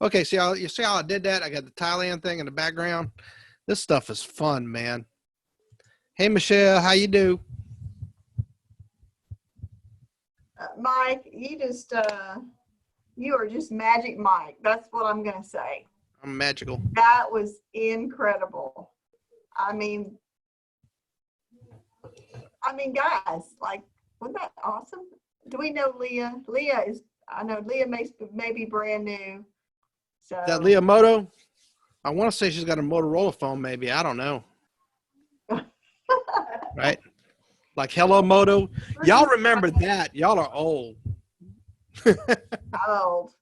Okay, you see how I did that? I got the Thailand thing in the background. This stuff is fun, man. Hey, Michelle, how you do? Mike, you are just magic, Mike. That's what I'm going to say. I'm magical. That was incredible. I mean, guys, like, wasn't that awesome? Do we know Leah? I know Leah may be brand new. So Is that Leah Moto? I want to say she's got a Motorola phone, maybe. I don't know. Right? Like Hello Moto. Y'all remember that. Y'all are old. old.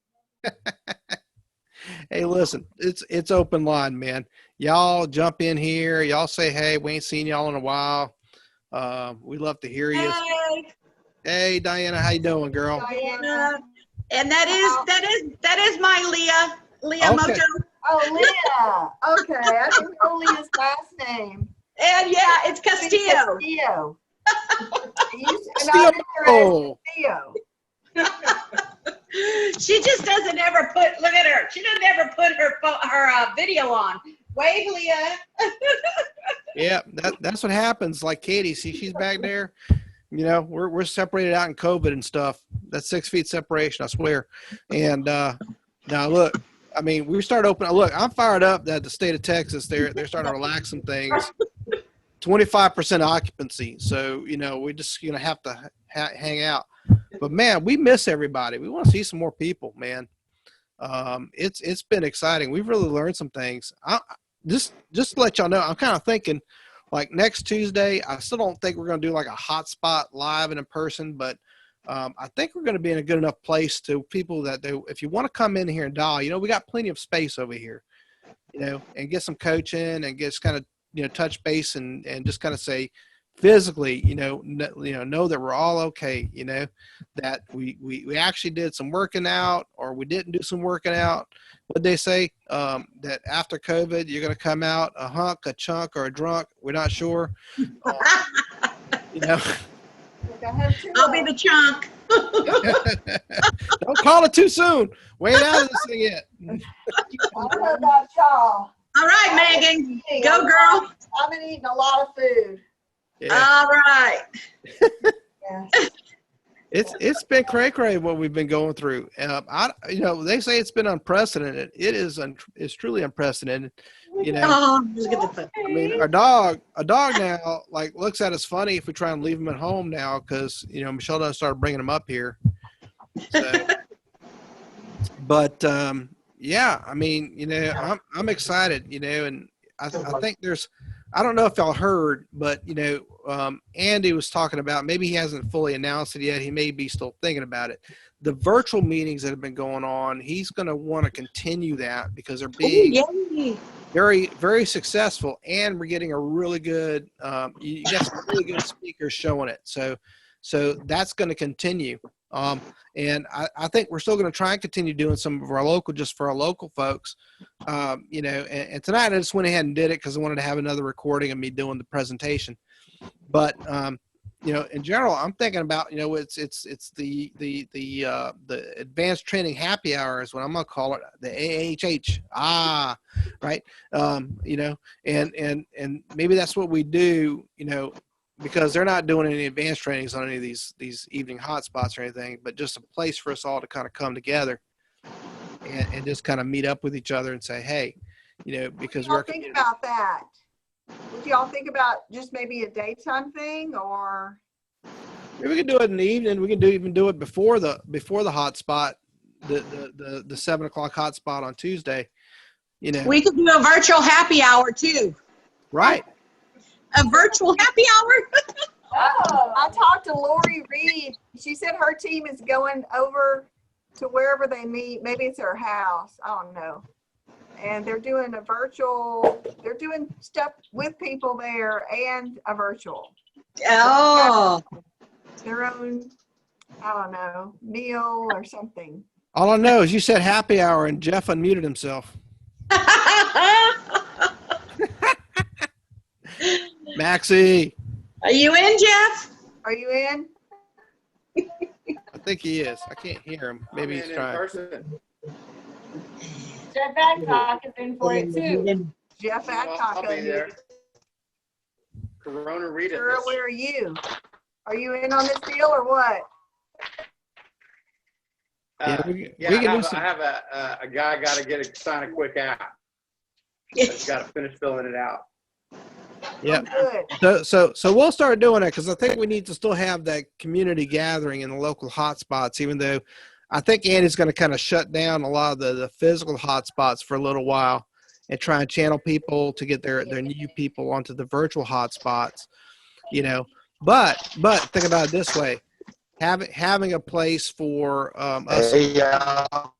Hey, listen, it's open line, man. Y'all jump in here. Y'all say, hey, we ain't seen y'all in a while. We love to hear you. Hey. Hey, Diana, how you doing, girl? Diana. And that is my Leah Okay. Moto. Oh, Leah. Okay, I didn't know Leah's last name. And yeah, it's Castillo. Castillo. Castillo. She just doesn't ever put. Look at her. She doesn't ever put her video on. Wave, Leah. Yeah, that's what happens. Like Katie, see, she's back there. You know, we're separated out in COVID and stuff. That's 6 feet separation, I swear. And now look, I mean, we started opening. Look, I'm fired up that the state of Texas, they're starting to relax some things. 25% occupancy. So, you know, we just, you know, have to hang out. But man, we miss everybody. We want to see some more people, man. It's been exciting. We've really learned some things. Just to let y'all know, I'm kind of thinking like next Tuesday, I still don't think we're going to do like a hotspot live and in person, but I think we're going to be in a good enough place to people that if you want to come in here and dial, you know, we got plenty of space over here, you know, and get some coaching and just kind of, you know, touch base and just kind of say physically, you know that we're all okay, you know, that we actually did some working out or we didn't do some working out. What they say, that after COVID, you're going to come out a hunk, a chunk, or a drunk. We're not sure. You know, I'll be the chunk. Don't call it too soon. We ain't out of this thing yet. I don't know about y'all. All right, Megan. Go, girl. I've been eating a lot of food. Yeah. All right. Yes. It's been cray what we've been going through. You know, they say it's been unprecedented. It's truly unprecedented. You know, I mean, a dog now like looks at us funny if we try and leave him at home now because you know Michelle done started bringing him up here. So, but yeah, I mean, you know, I'm excited. You know, and I think I don't know if y'all heard, but you know, Andy was talking about, maybe he hasn't fully announced it yet. He may be still thinking about it. The virtual meetings that have been going on, he's going to want to continue that because they're being very, very successful, and we're getting a really good, you got some really good speakers showing it. So that's going to continue. And I think we're still going to try and continue doing some of our local, just for our local folks. You know, and tonight I just went ahead and did it because I wanted to have another recording of me doing the presentation. But you know, in general, I'm thinking about, you know, it's the advanced training happy hour is what I'm gonna call it, the AHH. Right. You know, and maybe that's what we do, you know, because they're not doing any advanced trainings on any of these evening hotspots or anything, but just a place for us all to kind of come together and just kind of meet up with each other and say, hey, you know, because we're think about that. Would y'all think about just maybe a daytime thing, or maybe we can do it in the evening? We can even do it before the hotspot, the 7 o'clock hotspot on Tuesday. You know, we could do a virtual happy hour too. Right. A virtual happy hour. I talked to Lori Reed. She said her team is going over to wherever they meet. Maybe it's her house. I don't know. And they're doing they're doing stuff with people there and a virtual. Oh. Their own, I don't know, meal or something. All I know is you said happy hour and Jeff unmuted himself. Maxie. Are you in, Jeff? Are you in? I think he is. I can't hear him. Maybe he's trying. Jeff Adcock is in for it too. Jeff Adcock. I'll be there. Corona Rita. Girl, where are you? Are you in on this deal or what? I have a guy got to sign a quick app. He's got to finish filling it out. Yeah. Good. So we'll start doing it because I think we need to still have that community gathering in the local hotspots, even though I think Andy's going to kind of shut down a lot of the physical hotspots for a little while and try and channel people to get their new people onto the virtual hotspots, you know. But think about it this way. Having a place for us. Hey, y'all.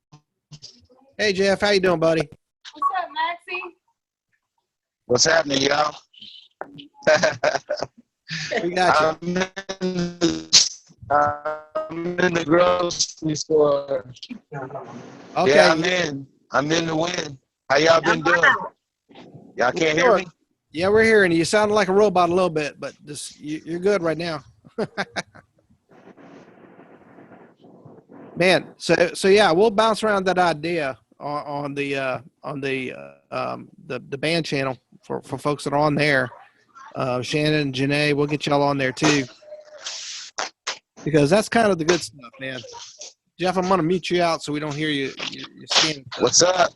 Hey, Jeff, how you doing, buddy? What's up, Maxie? What's happening, y'all? We got you. I'm in the grocery store. Okay. Yeah, I'm in the wind. How y'all been doing? Y'all can't hear me? Yeah, we're hearing you. You sound like a robot a little bit, but just you're good right now. Man, so yeah, we'll bounce around that idea on the band channel for folks that are on there. Shannon and Janae, we'll get y'all on there too, because that's kind of the good stuff, man. Jeff, I'm gonna mute you out so we don't hear you. You're scanning. What's up?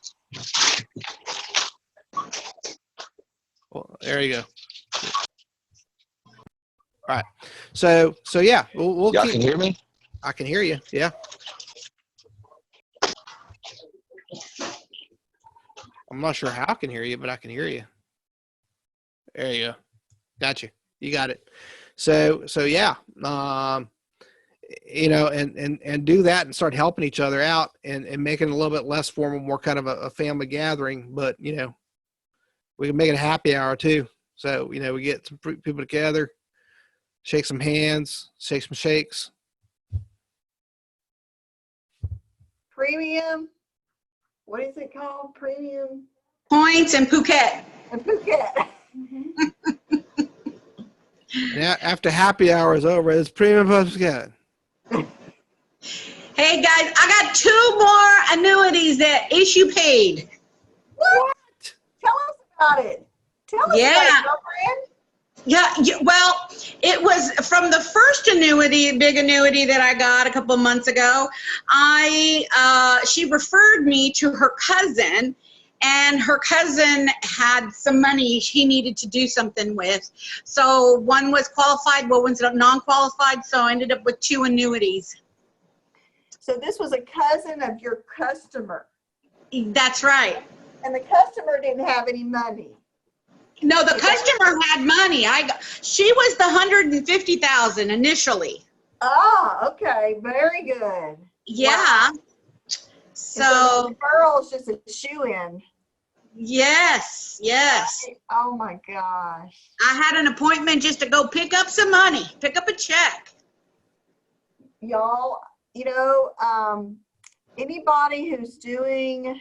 Well, there you go. All right. So yeah, we'll Y'all keep. can hear me? I can hear you. Yeah. I'm not sure how I can hear you, but I can hear you. There you go. Got you. You got it. So yeah, you know, and do that and start helping each other out and making it a little bit less formal, more kind of a family gathering. But, you know, we can make it a happy hour too. So, you know, we get some people together, shake some hands, shake some shakes. Premium. What is it called? Premium. Points and Phuket. And Phuket. And after happy hour is over, it's premium Phuket. Hey guys, I got 2 more annuities that issue paid. What? Tell us about it. Tell us about it, girlfriend. Yeah, well, it was from the first annuity, big annuity that I got a couple months ago. She referred me to her cousin, and her cousin had some money he needed to do something with. So one was qualified, one was non-qualified, so I ended up with 2 annuities. So this was a cousin of your customer. That's right. And the customer didn't have any money. No, the customer had money. She was the $150,000 initially. Oh, okay. Very good. Yeah. Wow. So the referral is just a shoe-in. Yes. Oh my gosh. I had an appointment just to go pick up some money, pick up a check. Y'all, you know, anybody who's doing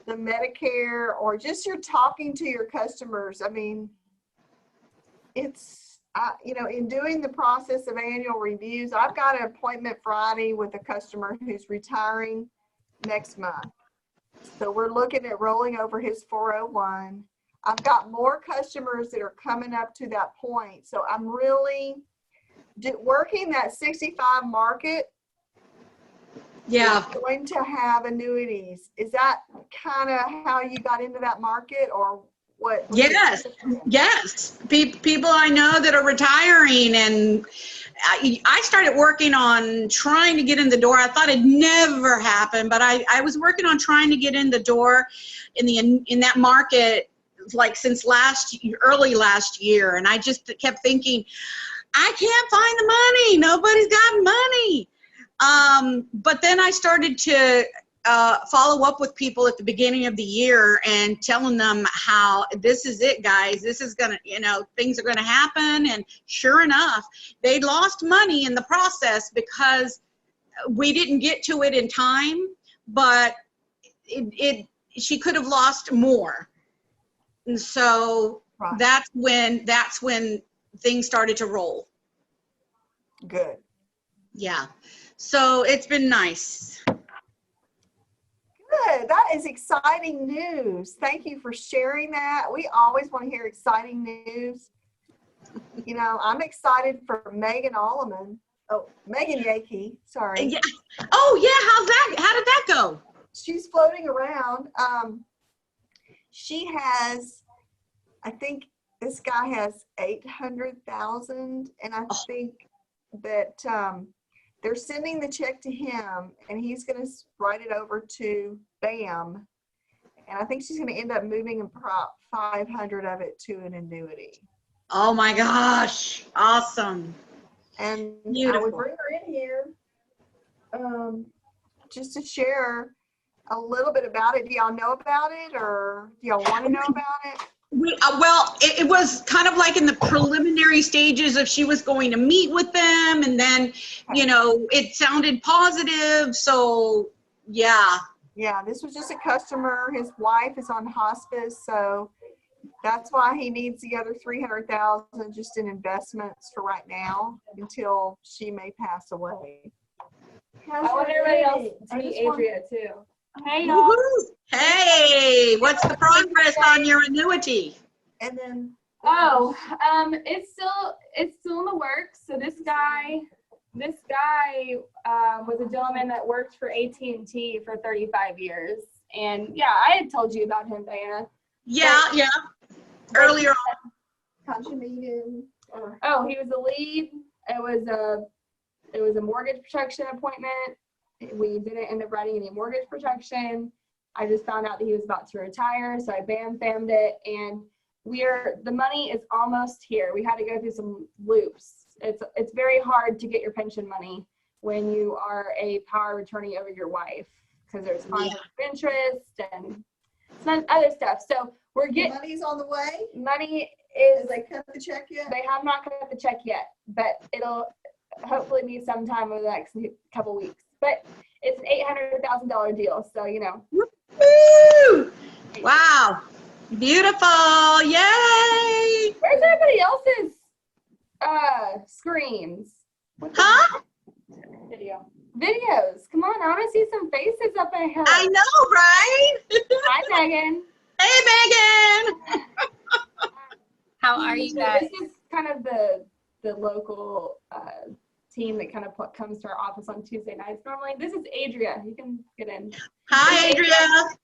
the Medicare or just you're talking to your customers, I mean, it's, you know, in doing the process of annual reviews, I've got an appointment Friday with a customer who's retiring next month. So we're looking at rolling over his 401. I've got more customers that are coming up to that point. So I'm really working that 65 market. Yeah. Going to have annuities. Is that kind of how you got into that market, or what? Yes. People I know that are retiring, and I started working on trying to get in the door. I thought it'd never happen, but I was working on trying to get in the door in that market like since early last year, and I just kept thinking, I can't find the money. Nobody's got money. But then I started to follow up with people at the beginning of the year and telling them how this is it, guys. This is going to, you know, things are going to happen. And sure enough, they lost money in the process because we didn't get to it in time, but she could have lost more. And so that's when things started to roll. Good. Yeah. So it's been nice. Good. That is exciting news. Thank you for sharing that. We always want to hear exciting news. You know, I'm excited for Megan Alleman. Oh, Megan Yakey. Sorry. Yeah. Oh yeah. How did that go? She's floating around. She has, I think this guy has 800,000, and I think that they're sending the check to him, and he's going to write it over to BAM, and I think she's going to end up moving 500 of it to an annuity. Oh my gosh! Awesome. And Beautiful. I would bring her in here just to share a little bit about it. Do y'all know about it, or do y'all want to know about it? Well, it was kind of like in the preliminary stages of she was going to meet with them, and then, you know, it sounded positive. So, yeah. Yeah, this was just a customer. His wife is on hospice, so that's why he needs the other 300,000 just in investments for right now until she may pass away. I want everybody else to meet Adria too. Hey y'all. Woo-hoo. Hey, what's the progress on your annuity? And then Oh, it's still in the works. So this guy was a gentleman that worked for AT&T for 35 years, and yeah, I had told you about him, Diana. Yeah, yeah. Earlier on. how'd you meet him? Oh, he was the lead. It was a mortgage protection appointment. We didn't end up writing any mortgage protection. I just found out that he was about to retire, so I bam-fammed it, and the money is almost here. We had to go through some loops. It's very hard to get your pension money when you are a power of attorney over your wife, because there's conflict of interest and some other stuff. So we're getting Money's on the way. money Did is they cut the check yet? they have not cut the check yet, but it'll hopefully be sometime over the next couple weeks. But it's an $800,000 deal, so you know. Woo! Wow. Beautiful. Yay! Where's everybody else's screens? Huh? Videos. Come on, I want to see some faces up ahead. I know, right? Hi, Megan. Hey, Megan. How are you So guys? this is kind of the local team that kind of comes to our office on Tuesday nights. Normally, this is Adria. You can get in. Hi, Adria.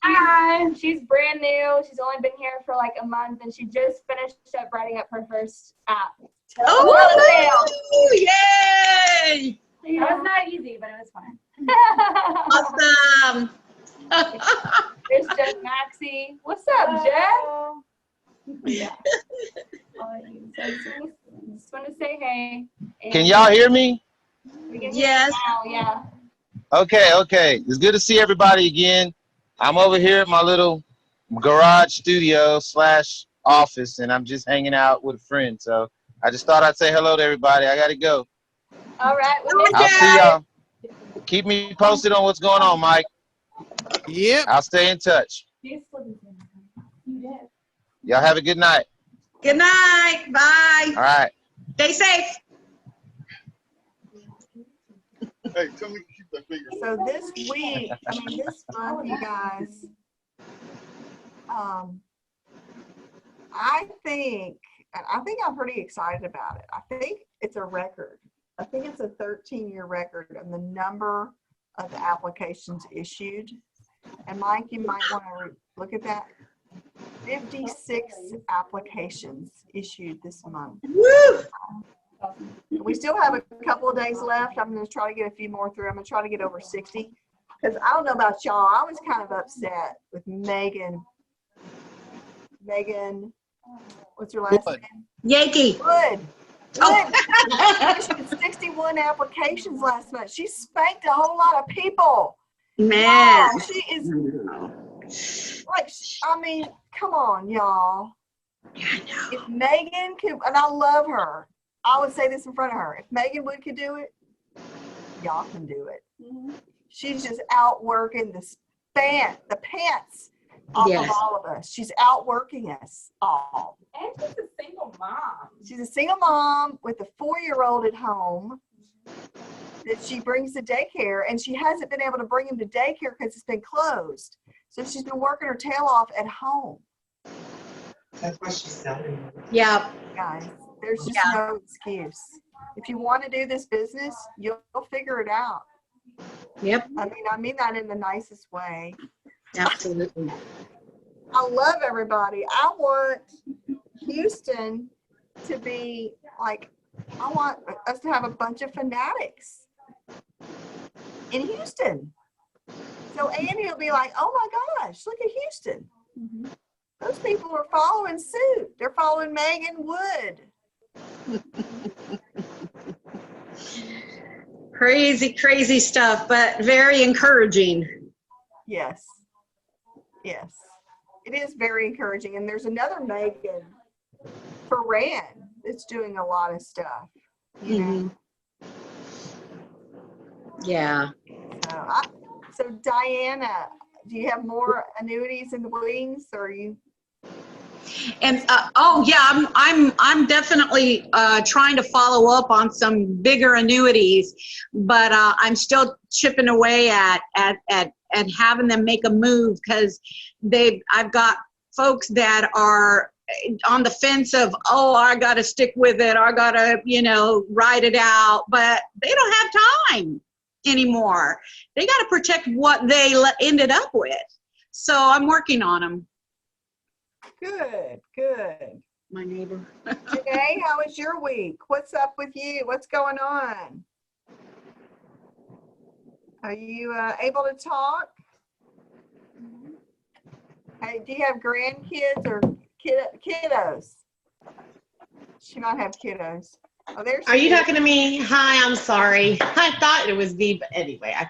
Hi. She's brand new. She's only been here for like a month, and she just finished up writing up her first app. Oh, yay! It was not easy, but it was fun. Awesome. There's Jeff Maxey. What's up, Jeff? Yeah. So just want to say hey. And Can y'all hear me? we can hear you Yes. now, yeah. Okay. It's good to see everybody again. I'm over here at my little garage studio / office, and I'm just hanging out with a friend. So I just thought I'd say hello to everybody. I got to go. All right. Well, I'll see y'all. Keep me posted on what's going on, Mike. Yep. I'll stay in touch. you did. Y'all have a good night. Good night. Bye. All right. Stay safe. Hey, tell me to keep that finger. So this week, this month, you guys, I think I'm pretty excited about it. I think it's a record. I think it's a 13-year record of the number of the applications issued. And Mike, you might want to look at that. 56 applications issued this month. Woo! We still have a couple of days left. I'm going to try to get a few more through. I'm going to try to get over 60. Because I don't know about y'all, I was kind of upset with Megan, what's her last Wood. name? Yankee. Wood. Oh. She had 61 applications last month. She spanked a whole lot of people. Man. Oh, she is like, come on, y'all. If Megan could, and I love her, I would say this in front of her. If Megan Wood could do it, y'all can do it. She's just outworking the pants off of all of us. She's outworking us all. And she's a single mom. She's a single mom with a 4-year-old at home that she brings to daycare, and she hasn't been able to bring him to daycare because it's been closed. So she's been working her tail off at home. That's why she's selling. Yeah. Guys, there's just Yeah. no excuse. If you want to do this business, you'll figure it out. Yep. I mean that in the nicest way. Absolutely. I love everybody. I want Houston to be like, I want us to have a bunch of fanatics in Houston. So Andy will be like, oh my gosh, look at Houston. Those people are following suit. They're following Megan Wood. Crazy, crazy stuff, but very encouraging. Yes. Yes. It is very encouraging. And there's another Megan Ferran that's doing a lot of stuff. You know? Yeah. So Diana, do you have more annuities in the wings, or are you? And oh yeah, I'm definitely trying to follow up on some bigger annuities, but I'm still chipping away at having them make a move, because I've got folks that are on the fence of, oh, I got to stick with it, or I got to, ride it out, but they don't have time anymore. They got to protect what they ended up with. So I'm working on them. Good, good. My neighbor. Janae, how was your week? What's up with you? What's going on? Are you able to talk? Hey, do you have grandkids or kiddos? She might have kiddos. Oh, there's. Are you talking to me? Hi, I'm sorry. I thought it was me, but anyway, I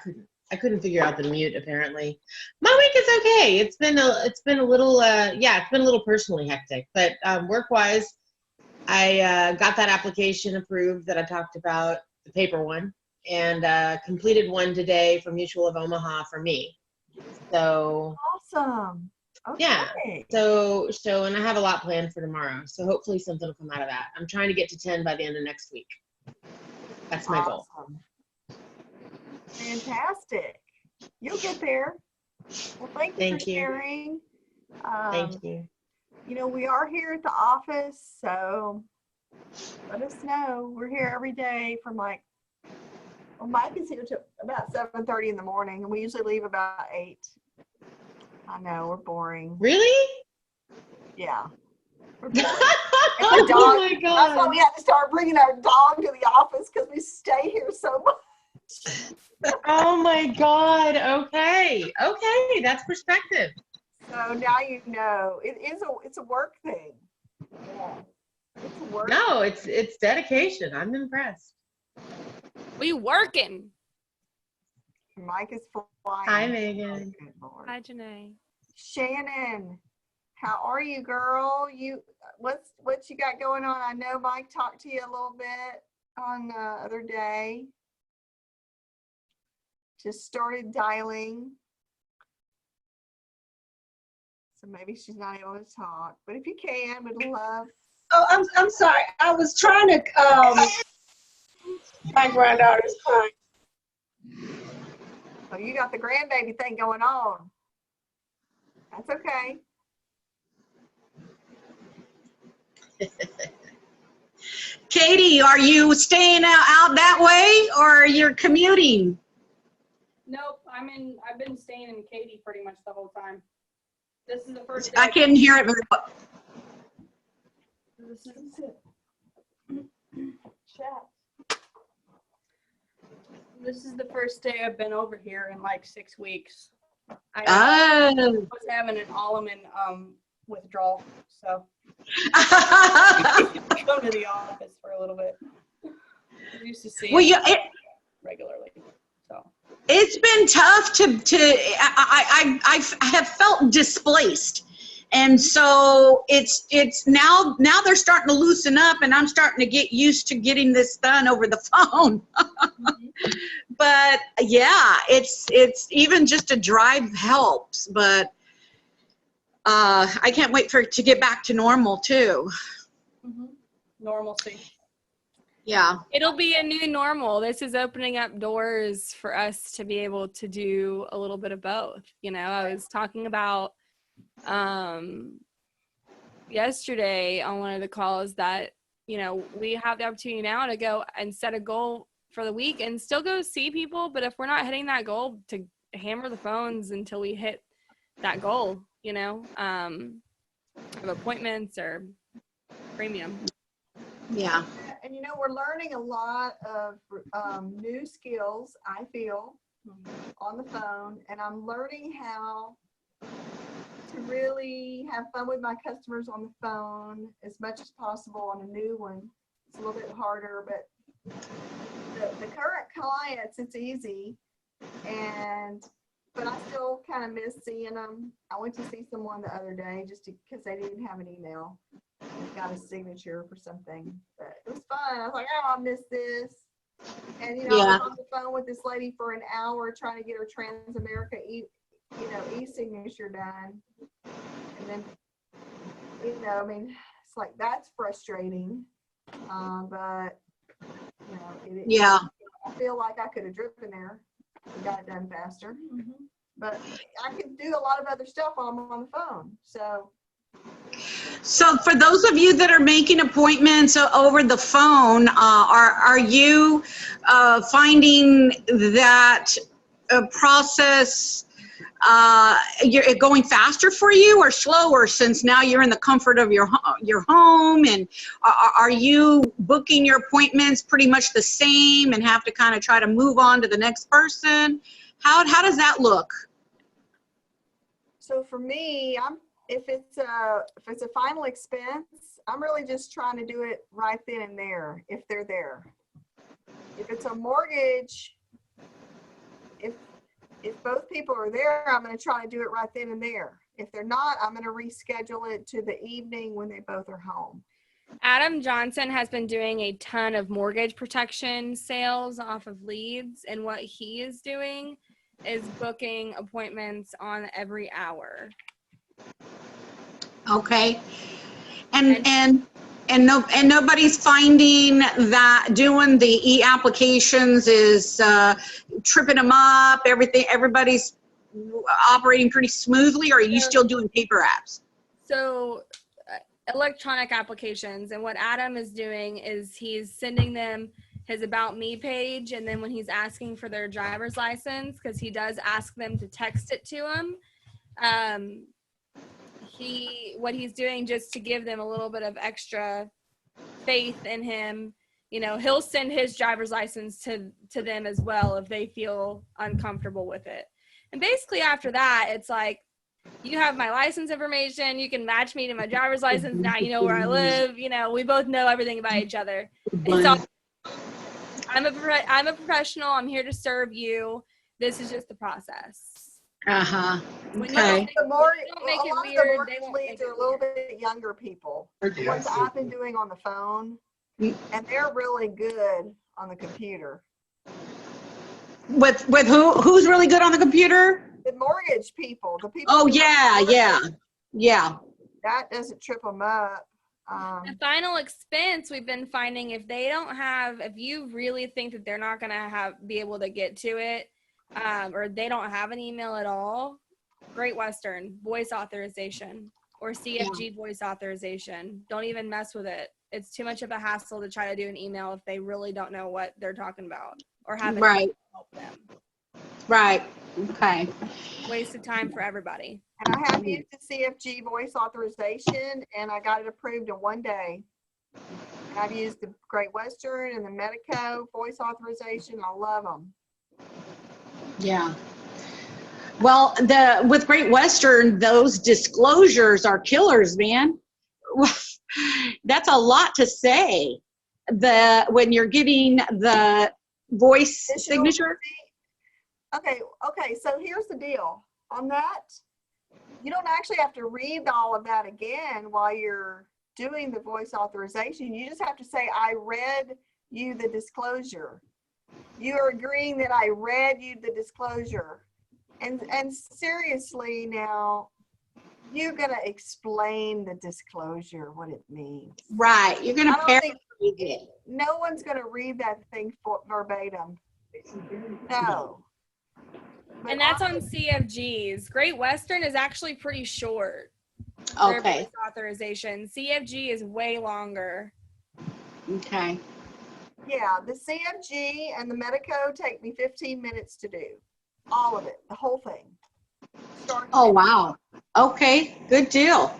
couldn't figure out the mute apparently. My week is okay. It's been a little it's been a little personally hectic, but work-wise, I got that application approved that I talked about, the paper one, and completed one today for Mutual of Omaha for me. So awesome. Okay. yeah. So and I have a lot planned for tomorrow. So hopefully something will come out of that. I'm trying to get to 10 by the end of next week. That's my goal. Fantastic. You'll get there. Well, thank you for sharing. Thank you. We are here at the office, so let us know. We're here every day from Mike is here till about 7:30 in the morning, and we usually leave about 8. I know, we're boring. Really? Yeah. We're boring. And Oh dog, my God. that's why we had to start bringing our dog to the office, because we stay here so much. Oh my God. Okay. That's perspective. So now you know. It's a work thing. Yeah. It's a work. No, it's dedication. I'm impressed. We working. Mike is flying. Hi, Megan. Hi, Janae. Shannon, how are you, girl? What you got going on? I know Mike talked to you a little bit on the other day. Just started dialing. So maybe she's not able to talk, but if you can, we'd love. Oh, I'm sorry. I was trying to, my granddaughter's crying. Oh, you got the grandbaby thing going on. That's okay. Katie, are you staying out that way, or you're commuting? Nope, I've been staying in Katy pretty much the whole time. This is the first day. I couldn't hear it very well. This is it. Chat. This is the first day I've been over here in like 6 weeks. I Oh. was having an almond withdrawal, so come to the office for a little bit. I used to see regularly, so. It's been tough I have felt displaced. And so it's now they're starting to loosen up, and I'm starting to get used to getting this done over the phone. But yeah, it's even just a drive helps, but I can't wait for it to get back to normal too. Normalcy. Yeah. It'll be a new normal. This is opening up doors for us to be able to do a little bit of both. You know, I was talking about yesterday on one of the calls that, you know, we have the opportunity now to go and set a goal for the week and still go see people. But if we're not hitting that goal, to hammer the phones until we hit that goal, you know, of appointments or premium. Yeah. And you know, we're learning a lot of new skills, I feel, on the phone, and I'm learning how to really have fun with my customers on the phone as much as possible on a new one. It's a little bit harder, but the current clients, it's easy, but I still kind of miss seeing them. I went to see someone the other day just because they didn't have an email. They got a signature for something, but it was fun. I was like, oh, I miss this. And you know, I was on the phone with this lady for an hour trying to get her Transamerica e-signature done. And then, you know, I mean, it's like, that's frustrating. But you know, I feel like I could have driven there and got it done faster. But I can do a lot of other stuff while I'm on the phone. So for those of you that are making appointments over the phone, are you finding that process you're going faster for you or slower, since now you're in the comfort of your home? And are you booking your appointments pretty much the same and have to kind of try to move on to the next person? How does that look? So for me, if it's a final expense, I'm really just trying to do it right then and there if they're there. If it's a mortgage, if both people are there, I'm going to try to do it right then and there. If they're not, I'm going to reschedule it to the evening when they both are home. Adam Johnson has been doing a ton of mortgage protection sales off of leads, and what he is doing is booking appointments on every hour. Okay. And nobody's finding that doing the e-applications is tripping them up, everybody's operating pretty smoothly, or are you still doing paper apps? So electronic applications, and what Adam is doing is he's sending them his About Me page, and then when he's asking for their driver's license, because he does ask them to text it to him, what he's doing just to give them a little bit of extra faith in him, you know, he'll send his driver's license to them as well if they feel uncomfortable with it. And basically after that, it's like, you have my license information, you can match me to my driver's license, now you know where I live, you know, we both know everything about each other. It's all, I'm a professional, I'm here to serve you, this is just the process. Uh-huh. When Okay. you don't make it weird, they won't Leads are a little bit younger people. The ones I've been doing on the phone, and they're really good on the computer. With who's really good on the computer? The mortgage people, the people. Oh yeah. That doesn't trip them up. The final expense, we've been finding, if you really think that they're not gonna be able to get to it, or they don't have an email at all, Great Western voice authorization or CFG voice authorization. Don't even mess with it. It's too much of a hassle to try to do an email if they really don't know what they're talking about or have anybody to help them. Right. Okay. Waste of time for everybody. And I have used the CFG voice authorization, and I got it approved in one day. And I've used the Great Western and the Medico voice authorization. I love them. Yeah. Well, with Great Western, those disclosures are killers, man. That's a lot to say. When you're getting the voice signature. Okay. So here's the deal. On that, you don't actually have to read all of that again while you're doing the voice authorization. You just have to say, I read you the disclosure. You are agreeing that I read you the disclosure. And seriously now, you're going to explain the disclosure, what it means. Right. You're going to No one's going to read that thing verbatim. No. But And that's on CFGs. Great Western is actually pretty short. Their Okay. voice authorization. CFG is way longer. Okay. Yeah, the CFG and the Medico take me 15 minutes to do. All of it, the whole thing. Start to Oh, finish. wow. Okay, good deal.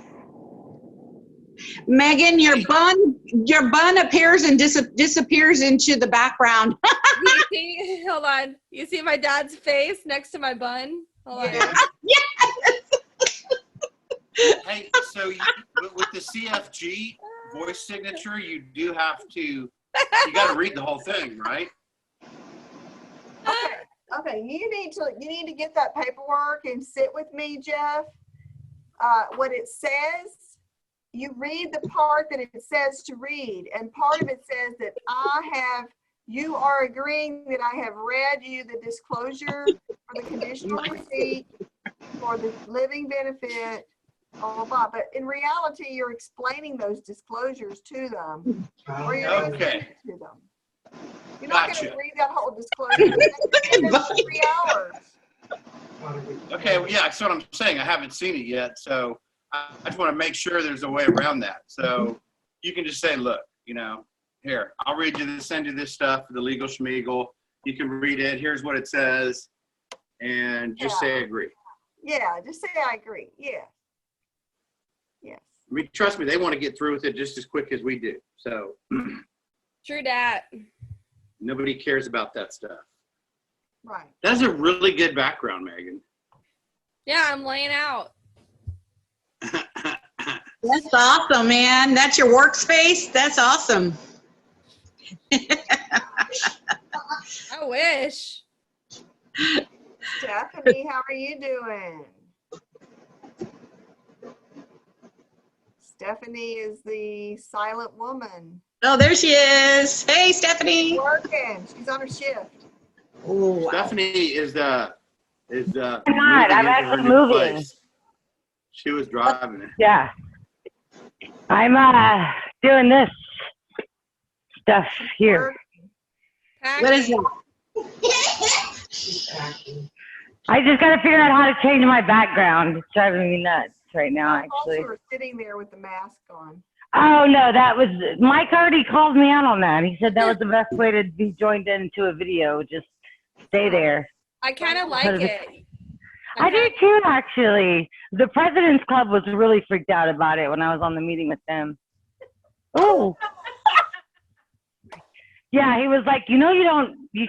Megan, your bun appears and disappears into the background. You see, hold on. You see my dad's face next to my bun? Hold on. Hey, so with the CFG voice signature, you do have to, you got to read the whole thing, right? Okay, you need to get that paperwork and sit with me, Jeff. What it says, you read the part that it says to read, and part of it says that you are agreeing that I have read you the disclosure for the conditional receipt for the living benefit, blah, blah, blah. But in reality, you're explaining those disclosures to them, or you're Okay. to them. You're not going Gotcha. to read that whole disclosure. It's 3 hours. Okay, well, yeah, that's what I'm saying. I haven't seen it yet, so I just want to make sure there's a way around that. So you can just say, look, here, I'll read you this, send you this stuff, the legal schmiegel. You can read it. Here's what it says, and just say agree. Yeah, just say I agree. Yeah. Yes. I mean, trust me, they want to get through with it just as quick as we do. So True dat. nobody cares about that stuff. Right. That's a really good background, Megan. Yeah, I'm laying out. That's awesome, man. That's your workspace? That's awesome. I wish. Stephanie, how are you doing? Stephanie is the silent woman. Oh, there she is. Hey, Stephanie. Working. She's on her shift. Oh, Stephanie is I'm not. I'm actually moving. She was driving it. Yeah. I'm doing this stuff here. what is that? I just got to figure out how to change my background. It's driving me nuts right now, I thought actually. you were sitting there with the mask on. Oh, no, that was, Mike already called me out on that. He said that was the best way to be joined into a video. Just stay there. I kind of like it. I do too, actually. The President's Club was really freaked out about it when I was on the meeting with them. Oh. Yeah, he was like, you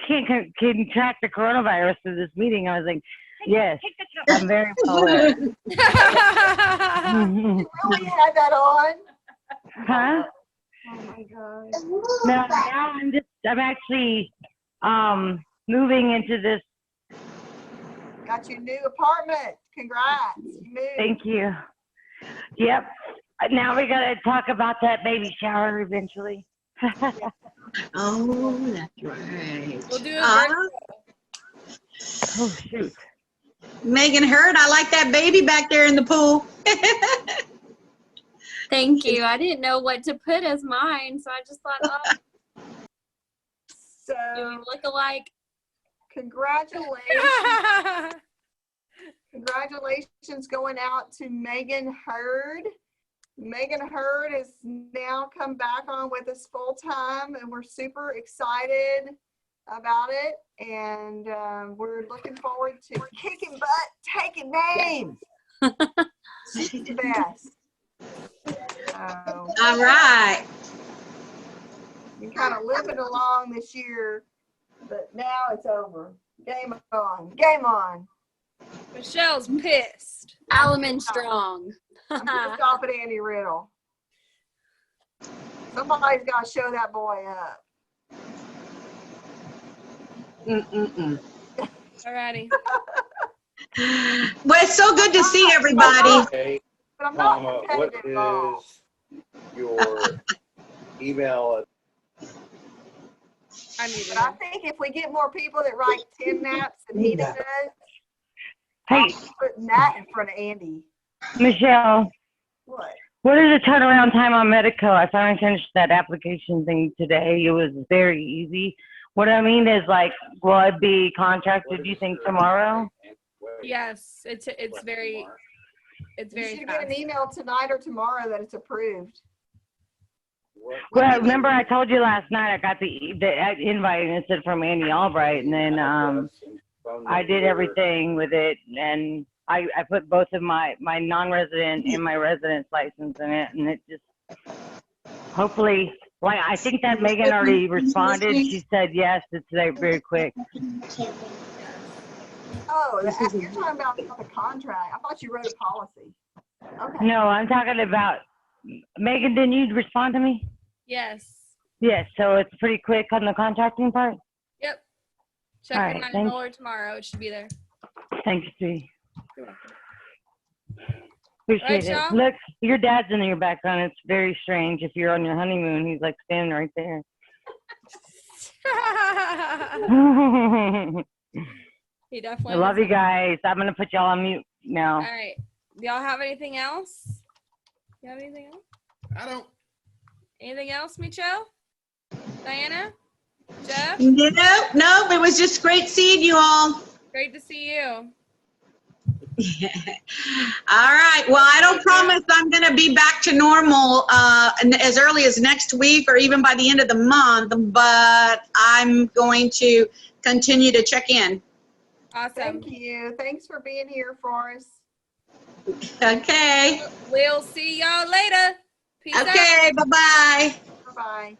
can't contract the coronavirus through this meeting. I was like, yes, I'm very well aware. You really had that on? Huh? Oh my God. No, now I'm actually moving into this. Got your new apartment. Congrats. You moved. Thank you. Yep. Now we got to talk about that baby shower eventually. Oh, that's right. We'll do it. Oh, shoot. Megan Hurd, I like that baby back there in the pool. Thank you. I didn't know what to put as mine, so I just thought, oh, So do we look alike? congratulations. Congratulations going out to Megan Hurd. Megan Hurd has now come back on with us full time, and we're super excited about it. And we're looking forward to kicking butt, taking names. She's the best. All right. Been kind of limping along this year, but now it's over. Game on. Game on. Michelle's pissed. Alaman strong. I'm pissed off at Andy Riddle. Somebody's got to show that boy up. Alrighty. Well, it's so good to see everybody. Okay, But I'm not what competitive at all. is your email? I muted But I him. think if we get more people that write 10 naps and he does, Hey, putting that in front of Andy. Michelle, What? What is the turnaround time on Medico? I finally finished that application thing today. It was very easy. What I mean is, like, will it be contracted, do you think, tomorrow? Yes, it's very You very should fast. get an email tonight or tomorrow that it's approved. Well, remember I told you last night I got the invite and it said from Andy Albright, and then I did everything with it, and I put both of my non-resident and my residence license in it, and it just hopefully, like, I think that Megan already responded. She said yes, it's very quick. Oh, you're talking about the contract. I thought you wrote a policy. Okay. No, I'm talking about, Megan, didn't you respond to me? Yes. Yes, so it's pretty quick on the contracting part? Yep. Check All your right, mind thanks. roller tomorrow. It should be there. Thank you, Sue. You're welcome. Appreciate Right, it. y'all? Look, your dad's in your background. It's very strange. If you're on your honeymoon, he's like standing right there. He definitely. I love was. you guys. I'm going to put y'all on mute now. All right. Do y'all have anything else? You have anything else? I don't. Anything else, Micho? Diana? Jeff? Nope, it was just great seeing you all. Great to see you. All right. Well, I don't promise I'm going to be back to normal as early as next week or even by the end of the month, but I'm going to continue to check in. Awesome. Thank you. Thanks for being here for us. Okay. We'll see y'all later. Peace out. Okay. Bye-bye. Bye-bye.